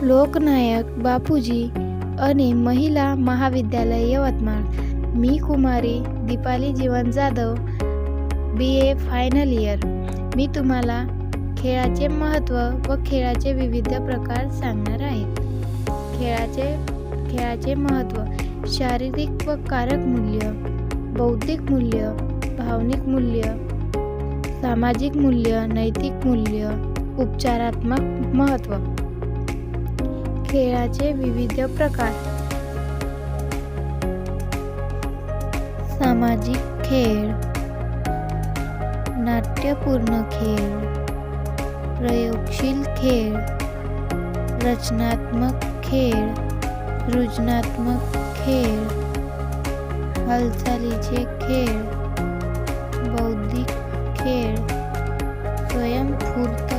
लोकनायक बापूजी आणि महिला महाविद्यालय यवतमाळ. मी कुमारी दीपाली जीवन जाधव, BA फायनल इयर. मी तुम्हाला खेळाचे महत्त्व व खेळाचे विविध प्रकार सांगणार आहे. खेळाचे महत्त्व: शारीरिक व कारक मूल्य, बौद्धिक मूल्य, भावनिक मूल्य, सामाजिक मूल्य, नैतिक मूल्य, उपचारात्मक महत्त्व. खेळाचे विविध प्रकार: सामाजिक खेळ, नाट्यपूर्ण खेळ, प्रयोगशील खेळ, रचनात्मक खेळ, सृजनात्मक खेळ, हालचालीचे खेळ, बौद्धिक खेळ, स्वयंस्फूर्त